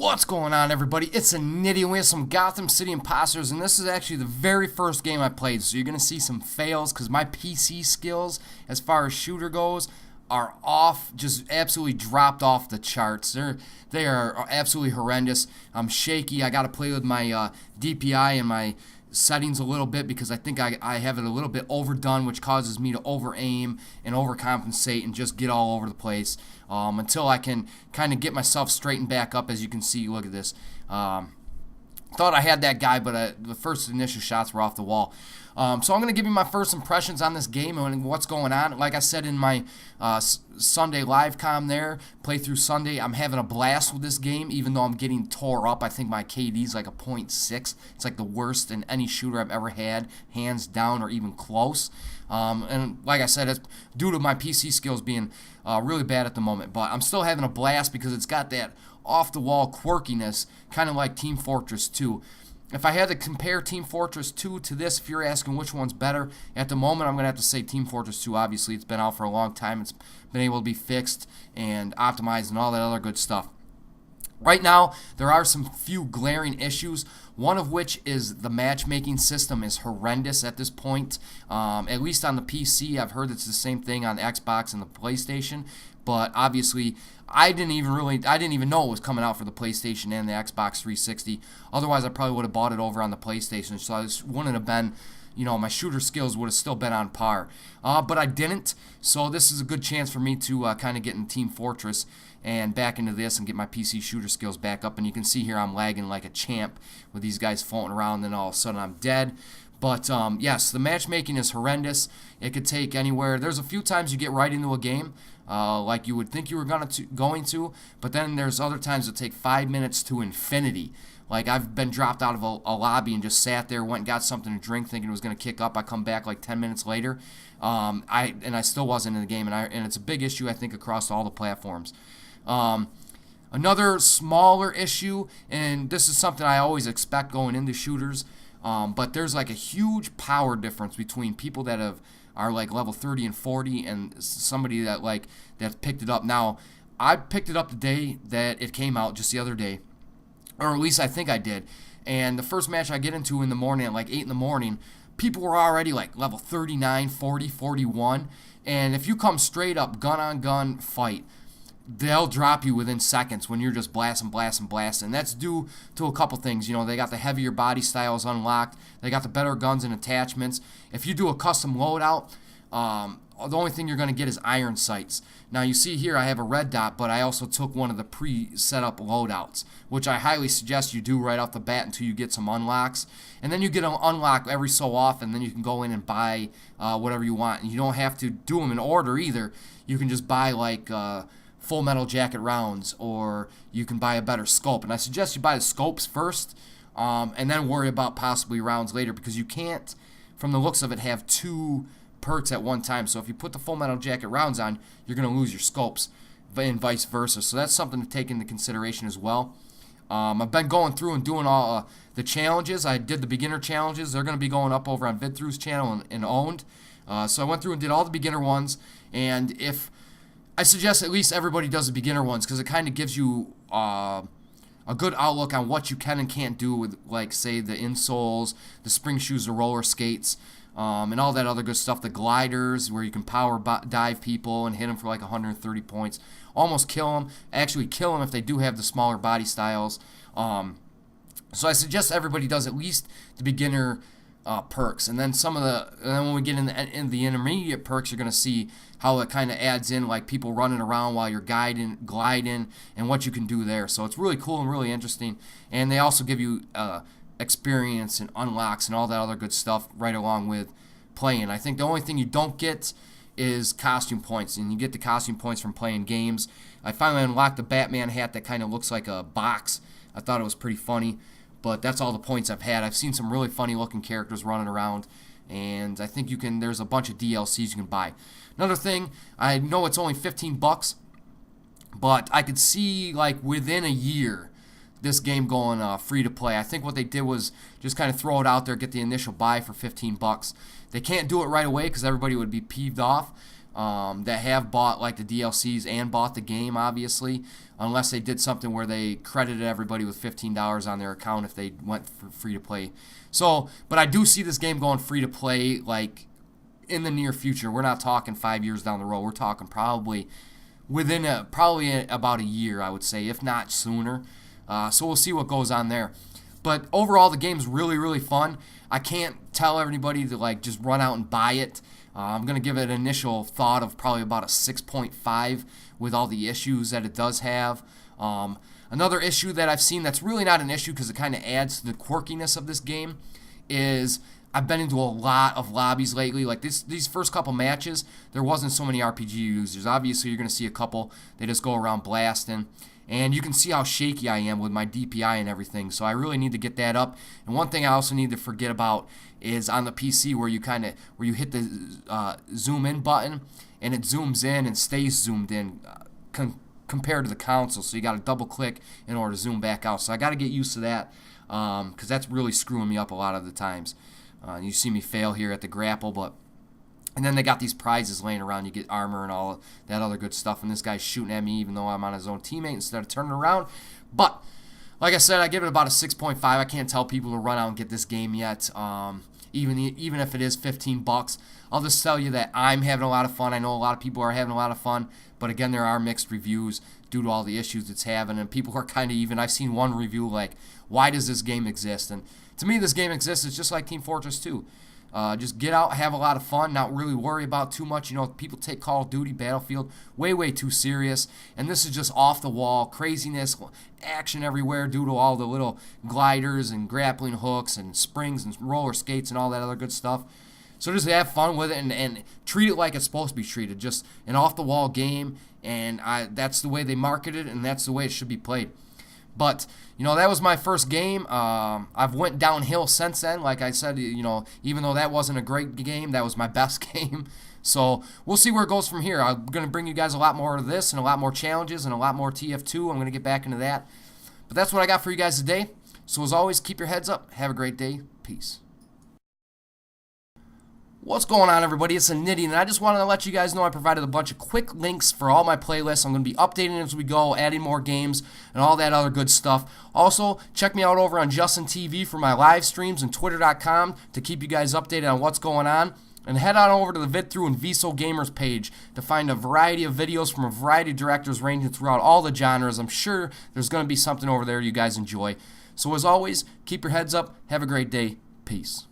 What's going on, everybody? It's TheNidien. We have some Gotham City Impostors, and this is actually the very first game I played, so you're going to see some fails because my PC skills, as far as shooter goes, are off, just absolutely dropped off the charts. They are absolutely horrendous. I'm shaky. I got to play with my DPI and my settings a little bit because I think I have it a little bit overdone, which causes me to over-aim and overcompensate and just get all over the place until I can kind of get myself straightened back up. As you can see, look at this. Thought I had that guy, but the first initial shots were off the wall. So I'm going to give you my first impressions on this game and what's going on. Like I said in my Sunday live com there, playthrough Sunday, I'm having a blast with this game, even though I'm getting tore up. I think my KD is like a .6. It's like the worst in any shooter I've ever had, hands down or even close. And like I said, it's due to my PC skills being really bad at the moment. But I'm still having a blast because it's got that off-the-wall quirkiness, kind of like Team Fortress 2. If I had to compare Team Fortress 2 to this, if you're asking which one's better, at the moment I'm going to have to say Team Fortress 2. Obviously, it's been out for a long time. It's been able to be fixed and optimized and all that other good stuff. Right now, there are some few glaring issues, one of which is the matchmaking system is horrendous at this point. At least on the PC, I've heard it's the same thing on the Xbox and the PlayStation, but obviously I didn't even know it was coming out for the PlayStation and the Xbox 360. Otherwise, I probably would have bought it over on the PlayStation, so I just wouldn't have been, my shooter skills would have still been on par. But I didn't, so this is a good chance for me to kind of get in Team Fortress and back into this and get my PC shooter skills back up. And you can see here I'm lagging like a champ with these guys floating around, and then all of a sudden I'm dead. But yes, the matchmaking is horrendous. It could take anywhere. There's a few times you get right into a game like you would think you were going to, but then there's other times that take 5 minutes to infinity. Like I've been dropped out of a lobby and just sat there, went and got something to drink thinking it was going to kick up. I come back like 10 minutes later, I still wasn't in the game, and it's a big issue I think across all the platforms. Another smaller issue, and this is something I always expect going into shooters, but there's like a huge power difference between people that are like level 30 and 40 and somebody that's picked it up. Now, I picked it up the day that it came out, just the other day, or at least I think I did. And the first match I get into in the morning at like 8 in the morning, people were already like level 39, 40, 41. And if you come straight up gun on gun fight, they'll drop you within seconds when you're just blasting. And that's due to a couple things. They got the heavier body styles unlocked. They got the better guns and attachments. If you do a custom loadout, the only thing you're going to get is iron sights. Now you see here I have a red dot, but I also took one of the pre-set up loadouts, which I highly suggest you do right off the bat until you get some unlocks. And then you get an unlock every so often, then you can go in and buy whatever you want. And you don't have to do them in order either. You can just buy like full metal jacket rounds, or you can buy a better scope. And I suggest you buy the scopes first and then worry about possibly rounds later, because you can't, from the looks of it, have two perks at one time. So if you put the full metal jacket rounds on, you're going to lose your scopes, and vice versa. So that's something to take into consideration as well. I've been going through and doing all the challenges. I did the beginner challenges. They're going to be going up over on VidThru's channel and owned. So I went through and did all the beginner ones, and I suggest at least everybody does the beginner ones, because it kind of gives you a good outlook on what you can and can't do with, like, say, the insoles, the spring shoes, the roller skates, and all that other good stuff. The gliders, where you can power dive people and hit them for like 130 points. Almost kill them. Actually kill them if they do have the smaller body styles. So I suggest everybody does at least the beginner perks, and then when we get in the intermediate perks, you're going to see how it kind of adds in, like people running around while you're gliding, and what you can do there. So it's really cool and really interesting, and they also give you experience and unlocks and all that other good stuff right along with playing. I think the only thing you don't get is costume points, and you get the costume points from playing games. I finally unlocked the Batman hat that kind of looks like a box. I thought it was pretty funny. But that's all the points I've had. I've seen some really funny looking characters running around, and I think there's a bunch of DLCs you can buy. Another thing, I know it's only $15, but I could see like within a year this game going free to play. I think what they did was just kind of throw it out there, get the initial buy for $15. They can't do it right away because everybody would be peeved off. that have bought like the DLCs and bought the game, obviously, unless they did something where they credited everybody with $15 on their account if they went for free to play. So, but I do see this game going free to play like in the near future. We're not talking 5 years down the road. We're talking probably within about a year, I would say, if not sooner. So we'll see what goes on there. But overall, the game's really, really fun. I can't tell everybody to like just run out and buy it. I'm going to give it an initial thought of probably about a 6.5 with all the issues that it does have. Another issue that I've seen that's really not an issue because it kind of adds to the quirkiness of this game is I've been into a lot of lobbies lately. Like these first couple matches, there wasn't so many RPG users. Obviously, you're going to see a couple. They just go around blasting. And you can see how shaky I am with my DPI and everything. So I really need to get that up. And one thing I also need to forget about is on the PC where you hit the zoom in button and it zooms in and stays zoomed in compared to the console. So you got to double click in order to zoom back out. So I got to get used to that because that's really screwing me up a lot of the times. You see me fail here at the grapple, and then they got these prizes laying around. You get armor and all that other good stuff. And this guy's shooting at me even though I'm on his own teammate instead of turning around. But, like I said, I give it about a 6.5. I can't tell people to run out and get this game yet, even if it is $15. I'll just tell you that I'm having a lot of fun. I know a lot of people are having a lot of fun. But, again, there are mixed reviews due to all the issues it's having. And people are kind of even. I've seen one review like, why does this game exist? And to me, this game exists. It's just like Team Fortress 2. Just get out, have a lot of fun, not really worry about too much. You know, people take Call of Duty, Battlefield way, way too serious. And this is just off the wall, craziness, action everywhere due to all the little gliders and grappling hooks and springs and roller skates and all that other good stuff. So just have fun with it and treat it like it's supposed to be treated. Just an off-the-wall game, and that's the way they market it, and that's the way it should be played. But, you know, that was my first game. I've went downhill since then. Like I said, you know, even though that wasn't a great game, that was my best game. So we'll see where it goes from here. I'm going to bring you guys a lot more of this and a lot more challenges and a lot more TF2. I'm going to get back into that. But that's what I got for you guys today. So as always, keep your heads up. Have a great day. Peace. What's going on, everybody? It's TheNidien, and I just wanted to let you guys know I provided a bunch of quick links for all my playlists. I'm going to be updating as we go, adding more games, and all that other good stuff. Also, check me out over on Justin TV for my live streams and Twitter.com to keep you guys updated on what's going on. And head on over to the VidThru and VSO Gamers page to find a variety of videos from a variety of directors ranging throughout all the genres. I'm sure there's going to be something over there you guys enjoy. So as always, keep your heads up. Have a great day. Peace.